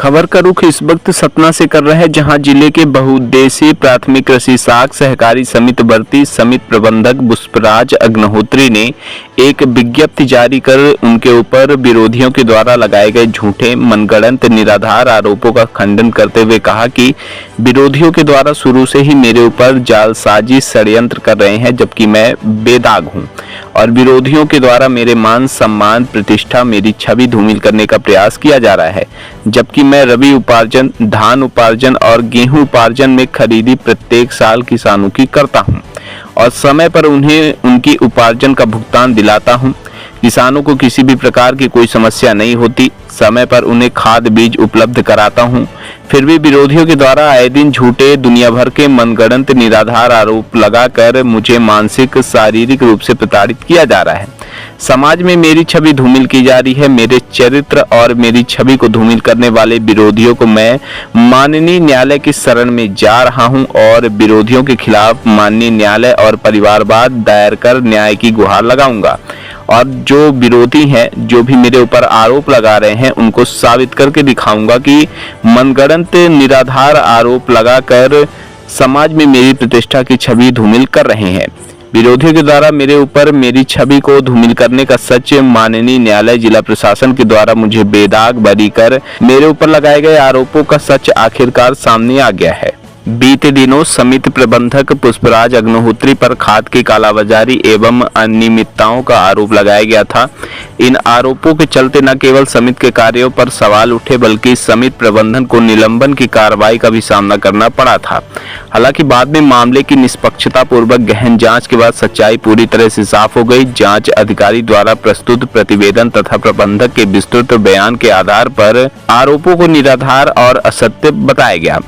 खबर का रुख इस वक्त सतना से कर रहे हैं, जहां जिले के बहुउद्देशीय प्राथमिक कृषि साख सहकारी समिति भर्ती समिति प्रबंधक पुष्पराज अग्निहोत्री ने एक विज्ञप्ति जारी कर उनके ऊपर विरोधियों के द्वारा लगाए गए झूठे मनगढ़ंत निराधार आरोपों का खंडन करते हुए कहा कि विरोधियों के द्वारा शुरू से ही मेरे ऊपर जालसाजी षड्यंत्र कर रहे हैं, जबकि मैं बेदाग हूं और विरोधियों के द्वारा मेरे मान सम्मान प्रतिष्ठा मेरी छवि धूमिल करने का प्रयास किया जा रहा है। जबकि मैं रबी उपार्जन, धान उपार्जन और गेहूं उपार्जन में खरीदी प्रत्येक साल किसानों की करता हूं और समय पर उन्हें उनकी उपार्जन का भुगतान दिलाता हूं। किसानों को किसी भी प्रकार की कोई समस्या नहीं होती, समय पर उन्हें खाद बीज उपलब्ध कराता हूं। फिर भी विरोधियों के द्वारा आए दिन झूठे दुनिया भर के मनगढ़ंत निराधार आरोप लगाकर मुझे मानसिक शारीरिक रूप से प्रताड़ित किया जा रहा है। समाज में मेरी छवि धूमिल की जा रही है। मेरे चरित्र और मेरी छवि को धूमिल करने वाले विरोधियों को मैं माननीय न्यायालय की शरण में जा रहा हूं और विरोधियों के खिलाफ माननीय न्यायालय और परिवारवाद दायर कर न्याय की गुहार लगाऊंगा और जो विरोधी हैं, जो भी मेरे ऊपर आरोप लगा रहे हैं, उनको साबित करके दिखाऊंगा कि मनगढ़ंत निराधार आरोप लगाकर समाज में मेरी प्रतिष्ठा की छवि धूमिल कर रहे हैं। विरोधियों के द्वारा मेरे ऊपर मेरी छवि को धूमिल करने का सच माननीय न्यायालय जिला प्रशासन के द्वारा मुझे बेदाग बरी कर मेरे ऊपर लगाए गए आरोपों का सच आखिरकार सामने आ गया है। बीते दिनों समिति प्रबंधक पुष्पराज अग्निहोत्री पर खाद की कालाबाजारी एवं अनियमितताओं का आरोप लगाया गया था। इन आरोपों के चलते न केवल समिति के कार्यों पर सवाल उठे, बल्कि समिति प्रबंधन को निलंबन की कार्रवाई का भी सामना करना पड़ा था। हालांकि बाद में मामले की निष्पक्षता पूर्वक गहन जांच के बाद सच्चाई पूरी तरह से साफ हो गई। जांच अधिकारी द्वारा प्रस्तुत प्रतिवेदन तथा प्रबंधक के विस्तृत बयान के आधार पर आरोपों को निराधार और असत्य बताया गया।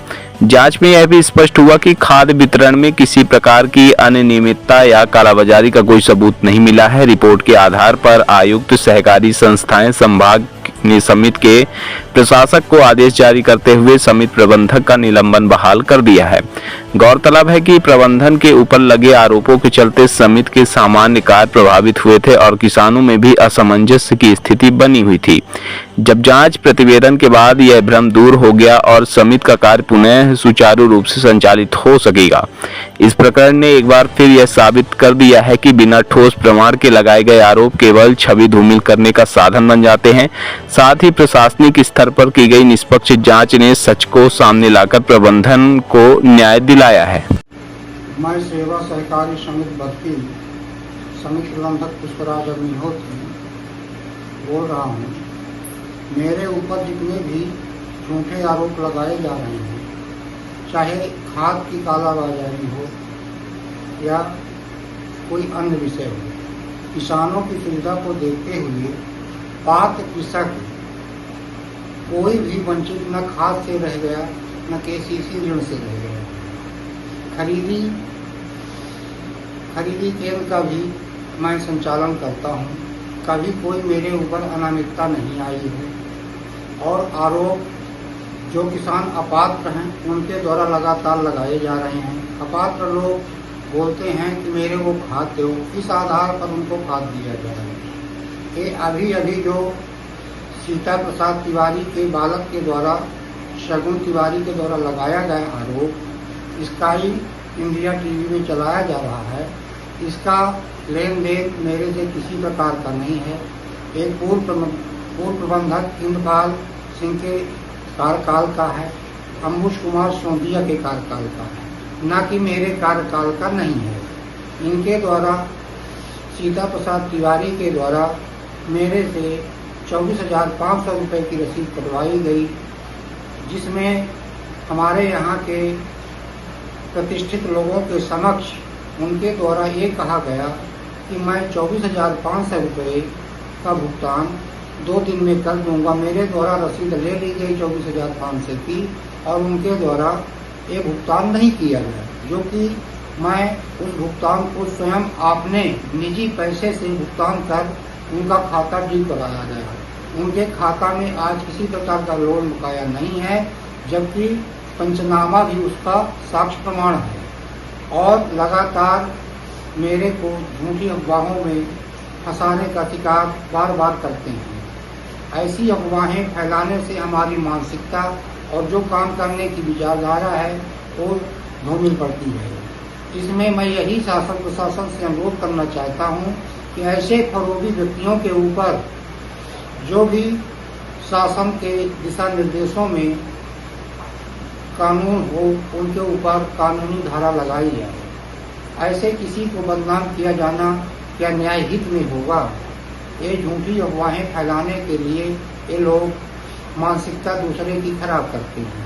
जांच में यह भी स्पष्ट हुआ कि खाद्य वितरण में किसी प्रकार की अनियमितता या कालाबाजारी का कोई सबूत नहीं मिला है। रिपोर्ट के आधार पर आयुक्त सहकारी संस्थाएं संभाग ने समिति के प्रशासक को आदेश जारी करते हुए समिति प्रबंधक का निलंबन बहाल कर दिया है। गौरतलब है कि प्रबंधन के ऊपर लगे आरोपों के चलते समिति के सामान्य कार्य प्रभावित हुए थे और किसानों में भी असमंजस की स्थिति बनी हुई थी। जब जांच प्रतिवेदन के बाद यह भ्रम दूर हो गया और समिति का कार्य पुनः सुचारू रूप से संचालित हो सकेगा। इस प्रकरण ने एक बार फिर यह साबित कर दिया है कि बिना ठोस प्रमाण के लगाए गए आरोप केवल छवि धूमिल करने का साधन बन जाते हैं। साथ ही प्रशासनिक स्तर पर की गई निष्पक्ष जांच ने सच को सामने लाकर प्रबंधन को न्याय दिलाया है। मैं सेवा सहकारी समिति भर्ती समिति प्रबंधक पुष्पराज अग्निहोत्री बोल रहा हूँ। मेरे ऊपर जितने भी झूठे आरोप लगाए जा रहे हैं, चाहे खाद की कालाबाजारी हो या कोई अन्य विषय हो, किसानों की सुविधा को देखते हुए पात्र कृषक कोई भी वंचित न खाद से रह गया, न केसीसी ऋण से रह गया। खरीदी केंद्र का भी मैं संचालन करता हूँ। कभी कोई मेरे ऊपर अनियमितता नहीं आई है और आरोप जो किसान अपात्र हैं उनके द्वारा लगातार लगाए जा रहे हैं। अपात्र लोग बोलते हैं कि मेरे को खाद दो, इस आधार पर उनको खाद दिया जा रहा है। ये अभी जो सीता प्रसाद तिवारी के बालक के द्वारा, शगुन तिवारी के द्वारा लगाया गया आरोप, स्काई इंडिया टीवी में चलाया जा रहा है, इसका लेन देन मेरे से किसी प्रकार का नहीं है। एक पूर्व प्रबंधक इंद्रपाल सिंह के कार्यकाल का है, अंबुश कुमार सोंदिया के कार्यकाल का है, न कि मेरे कार्यकाल का नहीं है। इनके द्वारा सीता प्रसाद तिवारी के द्वारा मेरे से 24,500 रुपये की रसीद कटवाई गई, जिसमें हमारे यहाँ के प्रतिष्ठित लोगों के समक्ष उनके द्वारा ये कहा गया कि मैं 24,500 रुपये का भुगतान 2 दिन में कर दूंगा। मेरे द्वारा रसीद ले ली गई 24,500 की और उनके द्वारा ये भुगतान नहीं किया गया, जो कि मैं उस भुगतान को स्वयं आपने निजी पैसे से भुगतान कर उनका खाता ड्यू कराया गया। उनके खाता में आज किसी प्रकार का लोन बकाया नहीं है, जबकि पंचनामा भी उसका साक्ष्य प्रमाण है। और लगातार मेरे को झूठी अफवाहों में फंसाने का शिकार बार बार करते हैं। ऐसी अफवाहें फैलाने से हमारी मानसिकता और जो काम करने की विचारधारा है वो धूमिल पड़ती है। इसमें मैं यही शासन प्रशासन से अनुरोध करना चाहता हूँ कि ऐसे फरोगी व्यक्तियों के ऊपर जो भी शासन के दिशा निर्देशों में कानून हो उनके ऊपर कानूनी धारा लगाई जाए। ऐसे किसी को बदनाम किया जाना क्या न्याय हित में होगा? ये झूठी अफवाहें फैलाने के लिए ये लोग मानसिकता दूसरे की खराब करते हैं।